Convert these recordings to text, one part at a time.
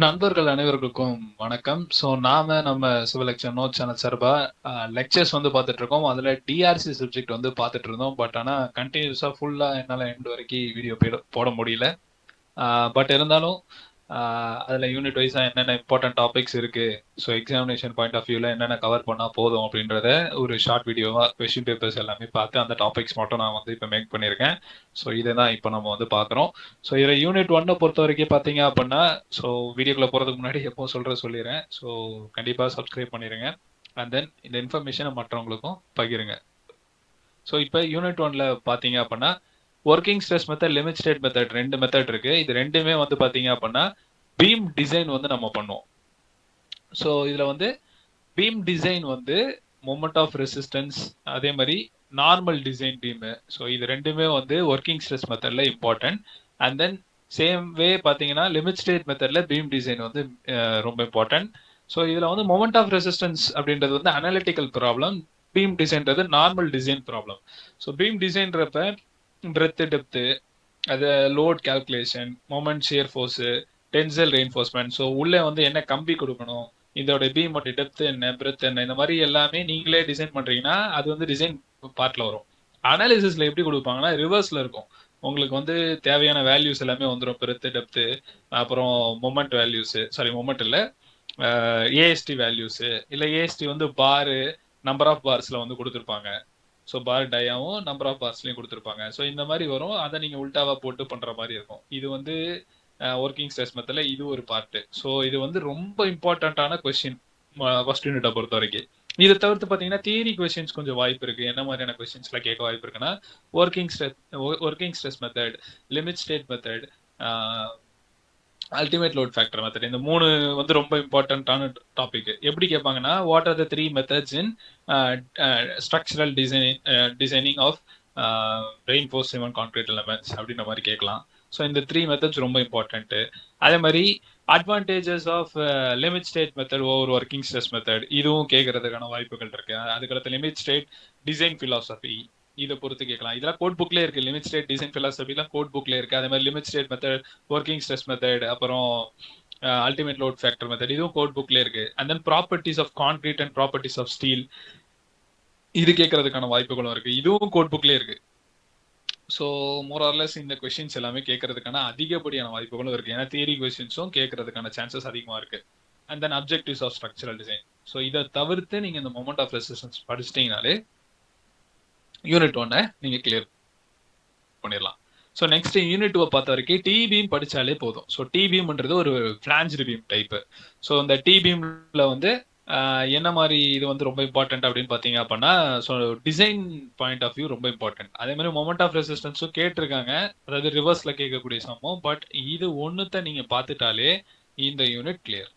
நண்பர்கள் அனைவருக்கும் வணக்கம். நம்ம சிவில் லெக்சர் நோட் சேனல் சார்பா லெக்சர்ஸ் வந்து பார்த்துட்டு இருக்கோம். அதில் டிஆர்சி சப்ஜெக்ட் வந்து பார்த்துட்டு இருந்தோம். பட் ஆனால் கண்டினியூஸாக ஃபுல்லாக என்னால் எண்ட் வரைக்கும் வீடியோ போட முடியல. பட் இருந்தாலும் அதில் யூனிட் வைஸாக என்னென்ன இம்பார்ட்டன்ட் டாபிக்ஸ் இருக்கு, ஸோ எக்ஸாமினேஷன் பாயிண்ட் ஆஃப் வியூவில் என்னென்ன கவர் பண்ணால் போதும் அப்படின்றத ஒரு ஷார்ட் வீடியோவாக கொஸ்டின் பேப்பர்ஸ் எல்லாமே பார்த்து அந்த டாபிக்ஸ் மட்டும் நான் வந்து இப்போ மேக் பண்ணியிருக்கேன். ஸோ இதை தான் இப்போ நம்ம வந்து பார்க்குறோம். ஸோ இதில் யூனிட் 1 பொறுத்த வரைக்கும் பார்த்தீங்க அப்படின்னா, ஸோ வீடியோக்குள்ளே போகிறதுக்கு முன்னாடி எப்போ சொல்லிடுறேன். ஸோ கண்டிப்பாக சப்ஸ்கிரைப் பண்ணிடுங்க. அண்ட் தென் இந்த இன்ஃபர்மேஷனை மற்றவங்களுக்கும் பகிருங்க. ஸோ இப்போ யூனிட் 1ல பார்த்தீங்க அப்படின்னா, working stress method, limit state method, 2 method இருக்கு. இது ரெண்டுமே வந்து பார்த்தீங்க அப்படின்னா பீம் டிசைன் வந்து நம்ம பண்ணுவோம். ஸோ இதில் வந்து பீம் டிசைன் வந்து மொமெண்ட் ஆஃப் ரெசிஸ்டன்ஸ், அதே மாதிரி நார்மல் டிசைன் பீமு. ஸோ இது ரெண்டுமே வந்து ஒர்க்கிங் ஸ்ட்ரெஸ் மெத்தடில் important. And then same way பார்த்தீங்கன்னா லிமிட் ஸ்டேட் மெத்தடில் பீம் டிசைன் வந்து ரொம்ப இம்பார்ட்டன்ட். ஸோ இதில் வந்து மொமெண்ட் ஆஃப் ரெசிஸ்டன்ஸ் அப்படின்றது வந்து அனாலிட்டிக்கல் ப்ராப்ளம், பீம் டிசைன்றது normal design problem. So beam டிசைன்றப்ப பிரெத்து, டெப்த்து, அது load calculation, moment, shear force, tensile reinforcement, so உள்ளே வந்து என்ன கம்பி கொடுக்கணும், இதோட பீமோட டெப்த் என்ன, பிரெத் என்ன, இந்த மாதிரி எல்லாமே நீங்களே டிசைன் பண்றீங்கன்னா அது வந்து டிசைன் பார்ட்ல வரும். அனாலிசிஸ்ல எப்படி கொடுப்பாங்கன்னா ரிவர்ஸ்ல இருக்கும். உங்களுக்கு வந்து தேவையான வேல்யூஸ் எல்லாமே வந்துடும். பிரெத், டெப்த்து, அப்புறம் மொமெண்ட் வேல்யூஸ், மொமெண்ட் இல்லை, ஏஎஸ்டி வேல்யூஸு, இல்லை ஏஎஸ்டி வந்து பாரு, நம்பர் ஆஃப் பார்ஸ்ல வந்து கொடுத்துருப்பாங்க. ஸோ பார் டயாவும் நம்பர் ஆஃப் பார்ஸ்லையும் கொடுத்துருப்பாங்க. ஸோ இந்த மாதிரி வரும். அதை நீங்கள் உல்டாவா போட்டு பண்ணுற மாதிரி இருக்கும். இது வந்து ஒர்க்கிங் ஸ்ட்ரெஸ் மெத்தடில் இது ஒரு பார்ட்டு. ஸோ இது வந்து ரொம்ப இம்பார்ட்டண்ட்டான கொஸ்டின் ஃபர்ஸ்ட் யூனிட்டை பொறுத்த வரைக்கும். இதை தவிர்த்து பார்த்தீங்கன்னா தியரி கொஸ்டின்ஸ் கொஞ்சம் வாய்ப்பு இருக்குது. என்ன மாதிரியான கொஸ்டின்ஸ்லாம் கேட்க வாய்ப்பு இருக்குன்னா, working stress method, limit state method, ultimate load factor method, இந்த 3 வந்து ரொம்ப இம்பார்ட்டன்டான டாபிக். எப்படி கேட்பாங்கன்னா, what are the 3 methods in structural designing of reinforce cement concrete elements அப்படின்ற மாதிரி கேட்கலாம். ஸோ இந்த 3 மெத்தட்ஸ் ரொம்ப இம்பார்ட்டன்ட்டு. அதே மாதிரி advantages of limit state method over working stress method, இதுவும் கேட்கறதுக்கான வாய்ப்புகள் இருக்கு. அதுக்கடுத்து லிமிட் ஸ்டேட் டிசைன் பிலாசபி, இதை பொறுத்து கேட்கலாம். இதெல்லாம் கோட் புக்லேயே இருக்கு. லிமிட் ஸ்டேட் டிசைன் பிலாசபிலாம் கோட் புக்லேயே இருக்கு. அதே மாதிரி limit state method, working stress method, அப்புறம் அல்டிமேட் லோட் ஃபேக்டர் மெத்தட், இதுவும் கோட் புக்லேயே இருக்கு. And then properties of concrete and properties of steel, இது கேட்கறதுக்கான வாய்ப்புகளும் இருக்கு. இதுவும் கோட் புக்லேயே இருக்கு. ஸோ மோரார்லெஸ் இந்த கொஸ்டின்ஸ் எல்லாமே கேட்கறதுக்கான அதிகப்படியான வாய்ப்புகளும் இருக்கு. ஏன்னா தியரி கொஸ்டின்ஸும் கேட்கறதுக்கான சான்சஸ் அதிகமாக இருக்கு. And then objectives of structural design. So இதை தவிர்த்து நீங்க இந்த மொமெண்ட் ஆஃப் ரெசிஸ்டன்ஸ் படிச்சிட்டீங்கனாலே யூனிட் 1 நீங்க கிளியர் பண்ணிடலாம். ஸோ நெக்ஸ்ட் யூனிட் 2 பார்த்த வரைக்கும் டி பீம் படிச்சாலே போதும். ஸோ டி பீம்ன்றது ஒரு ஃபிளான்ஜ்டு பீம் டைப். ஸோ இந்த டி பீம்ல வந்து என்ன மாதிரி இது வந்து ரொம்ப இம்பார்ட்டன்ட் அப்படின்னு பார்த்தீங்க அப்படின்னா, so design point of view ரொம்ப இம்பார்ட்டன்ட். அதே மாதிரி மொமெண்ட் ஆஃப் ரெசிஸ்டன்ஸும் கேட்டிருக்காங்க, அதாவது ரிவர்ஸ்ல கேட்கக்கூடிய சமம். பட் இது ஒன்றுத்த நீங்க பார்த்துட்டாலே இந்த unit clear.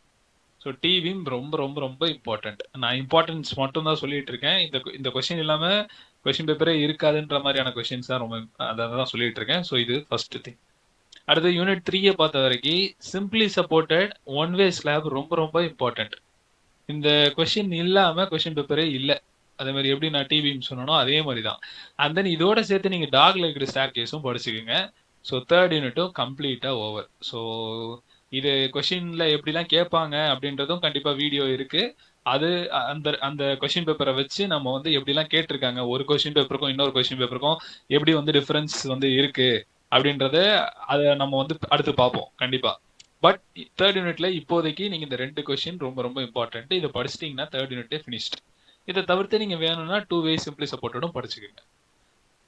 So T beam ரொம்ப ரொம்ப ரொம்ப இம்பார்ட்டன்ட். நான் இம்பார்ட்டன்ஸ் மட்டும் தான் சொல்லிட்டு இருக்கேன். இந்த கொஸ்டின் இல்லாம கொஸ்டின் பேப்பரே இருக்காதுன்ற மாதிரியான கொஸ்டின்ஸ் தான் ரொம்ப அதை தான் சொல்லிட்டு இருக்கேன். ஸோ இது ஃபர்ஸ்ட் திங். அடுத்து யூனிட் 3 பார்த்த வரைக்கும் simply supported one way slab ரொம்ப ரொம்ப இம்பார்ட்டன்ட். இந்த கொஸ்டின் இல்லாம கொஸ்டின் பேப்பரே இல்லை. அதே மாதிரி எப்படி நான் டி பீம் சொன்னனோ அதே மாதிரி தான். அண்ட் தென் இதோட சேர்த்து நீங்க டாக் லெக்டு ஸ்டார் கேஸும் படிச்சுக்கோங்க. ஸோ தேர்ட் யூனிட்டும் கம்ப்ளீட்டா ஓவர். ஸோ இது கொஸ்டின்ல எப்படிலாம் கேட்பாங்க அப்படின்றதும் கண்டிப்பா வீடியோ இருக்கு. அது அந்த அந்த கொஸ்டின் பேப்பரை வச்சு நம்ம வந்து எப்படிலாம் கேட்டிருக்காங்க, ஒரு கொஸ்டின் பேப்பருக்கும் இன்னொரு கொஸ்டின் பேப்பருக்கும் எப்படி வந்து டிஃபரன்ஸ் வந்து இருக்கு அப்படின்றத அதை நம்ம வந்து அடுத்து பார்ப்போம் கண்டிப்பா. பட் தேர்ட் யூனிட்ல இப்போதைக்கு நீங்க இந்த 2 கொஸ்டின் ரொம்ப ரொம்ப இம்பார்ட்டன்ட். இதை படிச்சிட்டீங்கன்னா தேர்ட் யூனிட்டே ஃபினிஷ்ட். இதை தவிர்த்து நீங்க வேணும்னா 2 வே சிம்பிளி சப்போர்ட்டடும் படிச்சுக்கோங்க.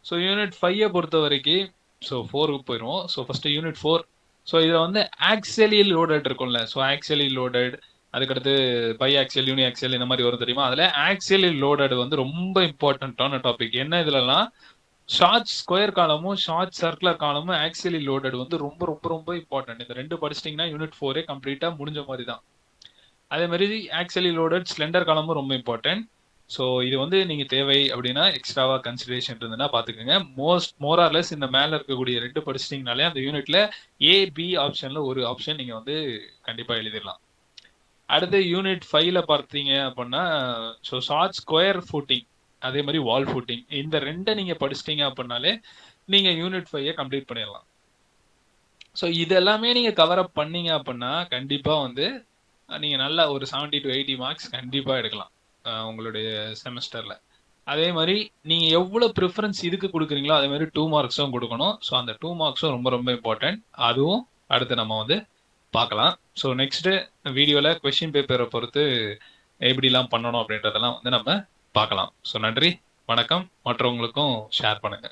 ஸோ யூனிட் 5 பொறுத்த வரைக்கும் ஸோ 4க்கு போயிடும். So first unit 4. ஸோ இதில் வந்து ஆக்சியலி லோடட் இருக்கும்ல. ஸோ ஆக்சியலி லோடட், அதுக்கடுத்து பை ஆக்சியல், யூனி ஆக்சியல், இந்த மாதிரி வரும் தெரியுமா. அதில் ஆக்சியலி லோடட் வந்து ரொம்ப இம்பார்ட்டன்டான டாபிக். என்ன இதுலலாம் ஷார்ட் ஸ்கொயர் காலமும் ஷார்ட் சர்க்குலர் காலமும் ஆக்சியலி லோடட் வந்து ரொம்ப ரொம்ப ரொம்ப இம்பார்ட்டன்ட். இந்த 2 படிச்சிட்டிங்கன்னா யூனிட் 4 கம்ப்ளீட்டா முடிஞ்ச மாதிரி தான். அதே மாதிரி ஆக்சியலி லோடட் ஸ்லெண்டர் காலமும் ரொம்ப இம்பார்ட்டன்ட். ஸோ இது வந்து நீங்க தேவை அப்படின்னா எக்ஸ்ட்ராவா கன்சிடரேஷன் இருந்ததுன்னா பாத்துக்கோங்க. மோரார்லெஸ் இந்த மேல இருக்கக்கூடிய 2 படிச்சிட்டிங்கனாலே அந்த யூனிட்ல ஏ பி ஆப்ஷன்ல ஒரு ஆப்ஷன் நீங்க வந்து கண்டிப்பா எழுதிடலாம். அடுத்து யூனிட் 5ல பார்த்தீங்க அப்படின்னா, ஸோ ஷார்ட் ஸ்கொயர் ஃபுட்டிங், அதே மாதிரி வால் ஃபுட்டிங், இந்த 2 நீங்க படிச்சிட்டீங்க அப்படின்னாலே நீங்க யூனிட் 5 கம்ப்ளீட் பண்ணிடலாம். ஸோ இது எல்லாமே நீங்க கவர் அப் பண்ணீங்க அப்படின்னா கண்டிப்பா வந்து நீங்க நல்ல ஒரு 70 to 80 மார்க்ஸ் கண்டிப்பா எடுக்கலாம் உங்களுடைய செமஸ்டர்ல. அதே மாதிரி நீங்க எவ்வளவு ப்ரிஃபரன்ஸ் இதுக்கு கொடுக்குறீங்களோ அதே மாதிரி 2 மார்க்ஸும் கொடுக்கணும். ஸோ அந்த 2 மார்க்ஸும் ரொம்ப ரொம்ப இம்பார்ட்டன்ட். அதுவும் அடுத்து நம்ம வந்து பார்க்கலாம். ஸோ நெக்ஸ்ட் வீடியோல கொஸ்டின் பேப்பரை பொறுத்து எப்படிலாம் பண்ணணும் அப்படின்றதெல்லாம் வந்து நம்ம பார்க்கலாம். ஸோ நன்றி, வணக்கம். மற்றவங்களுக்கும் ஷேர் பண்ணுங்க.